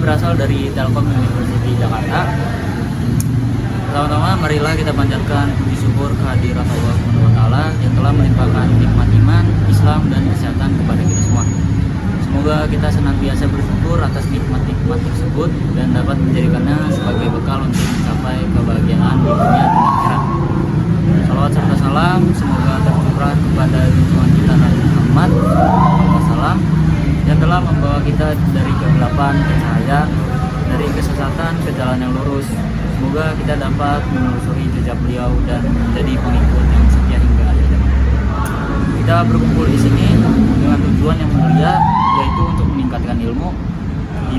berasal dari Telkom University Jakarta. Pertama-tama marilah kita panjatkan puji syukur kehadirat Allah Subhanahu wa taala yang telah melimpahkan nikmat iman, Islam dan kesehatan kepada kita semua. Semoga kita senantiasa bersyukur atas nikmat-nikmat tersebut dan dapat menjadikannya sebagai bekal untuk mencapai kebahagiaan di dunia dan akhirat. Salawat serta salam semoga tercurah kepada junjungan kita Nabi Muhammad SAW yang telah membawa kita dari kegelapan ke cahaya, dari kesesatan ke jalan yang lurus. Semoga kita dapat menelusuri jejak beliau dan menjadi pengikut yang setia hingga akhir zaman. Kita berkumpul di sini dengan tujuan yang mulia, yaitu untuk meningkatkan ilmu,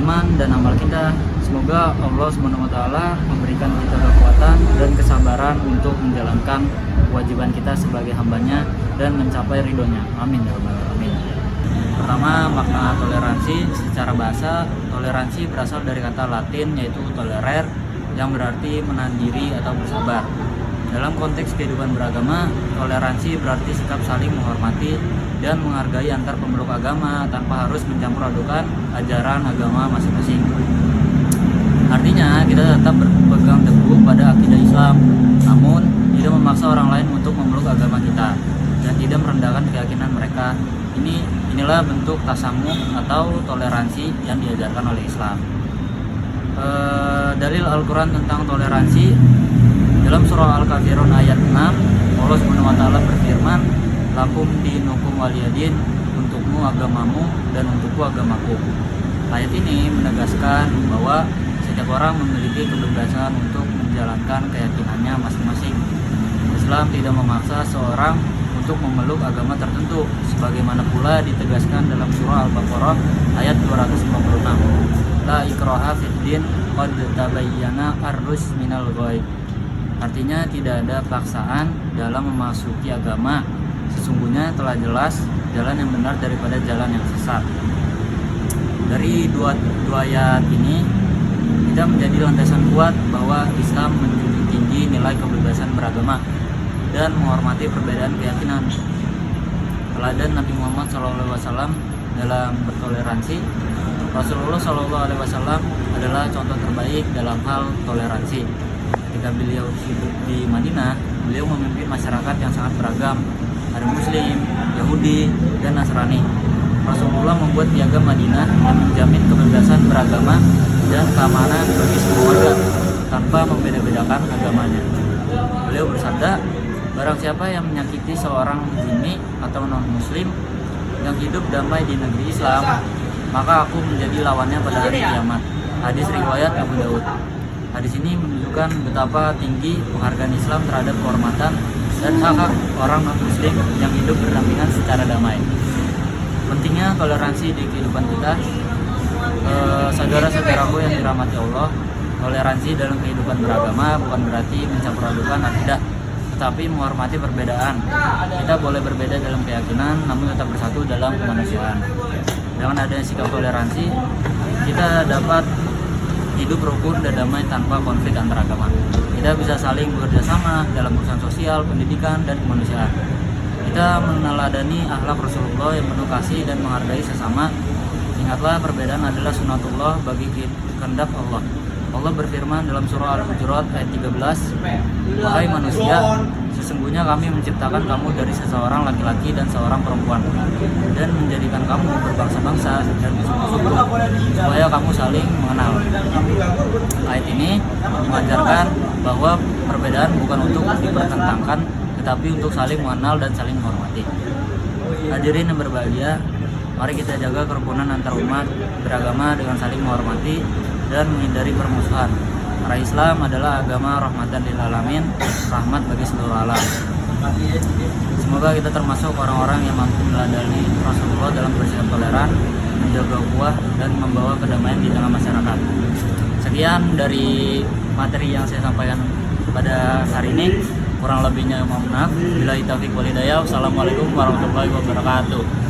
iman dan amal kita. Semoga Allah Subhanahu wa taala memberikan kita kekuatan dan kesabaran untuk menjalankan kewajiban kita sebagai hambanya dan mencapai ridhonya. Amin ya rabbal alamin. Pertama, makna toleransi. Secara bahasa, toleransi berasal dari kata Latin yaitu tolerer, yang berarti menahan diri atau bersabar. Dalam konteks kehidupan beragama, toleransi berarti sikap saling menghormati dan menghargai antar pemeluk agama tanpa harus mencampur adukan ajaran agama masing-masing. Artinya, kita tetap berpegang teguh pada akidah Islam, namun tidak memaksa orang lain untuk memeluk agama kita dan tidak merendahkan keyakinan mereka. Inilah bentuk tasamuh atau toleransi yang diajarkan oleh Islam. Dalil Al-Quran tentang toleransi dalam surah Al-Kafirun ayat 6, Allah Subhanahu wa taala berfirman, "Lakum dinukum waliyadin," untukmu agamamu dan untukku agamaku. Ayat ini menegaskan bahwa setiap orang memiliki kebebasan untuk menjalankan keyakinannya masing-masing. Islam tidak memaksa seorang untuk memeluk agama tertentu, sebagaimana pula ditegaskan dalam surah Al-Baqarah ayat 256. La ikraha fid din qad tabayyana ar-rusy minal ghayy. Artinya tidak ada paksaan dalam memasuki agama. Sesungguhnya telah jelas jalan yang benar daripada jalan yang sesat. Dari dua ayat ini kita menjadi landasan kuat bahwa Islam menjunjung tinggi nilai kebebasan beragama dan menghormati perbedaan keyakinan. Teladan Nabi Muhammad SAW dalam bertoleransi. Rasulullah SAW adalah contoh terbaik dalam hal toleransi. Ketika beliau hidup di Madinah, beliau memimpin masyarakat yang sangat beragam, ada Muslim, Yahudi, dan Nasrani. Rasulullah membuat piagam Madinah dan menjamin kebebasan beragama dan keamanan bagi semua warga tanpa membeda-bedakan agamanya. Beliau bersabda, "Barang siapa yang menyakiti seorang zimmi atau non-muslim yang hidup damai di negeri Islam, maka aku menjadi lawannya pada hari kiamat." Hadis riwayat Abu Daud. Hadis ini menunjukkan betapa tinggi penghargaan Islam terhadap kehormatan dan hak-hak orang non-muslim yang hidup berdampingan secara damai. Pentingnya toleransi di kehidupan kita. Saudara-saudaraku yang dirahmati Allah, toleransi dalam kehidupan beragama bukan berarti mencampur adukan akidah, tetapi menghormati perbedaan. Kita boleh berbeda dalam keyakinan, namun tetap bersatu dalam kemanusiaan. Dengan adanya sikap toleransi, kita dapat hidup rukun dan damai tanpa konflik antar agama. Kita bisa saling bekerja sama dalam urusan sosial, pendidikan, dan kemanusiaan. Kita meneladani akhlak Rasulullah yang penuh kasih dan menghargai sesama. Ingatlah, perbedaan adalah sunatullah bagi kehendak Allah. Allah berfirman dalam surah Al-Hujurat ayat 13, "Wahai manusia, sesungguhnya kami menciptakan kamu dari seseorang laki-laki dan seorang perempuan dan menjadikan kamu berbangsa-bangsa dan suku-suku supaya kamu saling mengenal." Ayat ini mengajarkan bahwa perbedaan bukan untuk dipertentangkan, tetapi untuk saling mengenal dan saling menghormati. Hadirin yang berbahagia, mari kita jaga kerukunan antar umat beragama dengan saling menghormati dan menghindari permusuhan. Karena Islam adalah agama rahmatan lil alamin, rahmat bagi seluruh alam. Semoga kita termasuk orang-orang yang mampu meladani Rasulullah dalam bersikap toleran, menjaga ukhuwah, dan membawa kedamaian di tengah masyarakat. Sekian dari materi yang saya sampaikan pada hari ini. Kurang lebihnya mohon maaf. Billahi taufiq wal hidayah. Wassalamualaikum warahmatullahi wabarakatuh.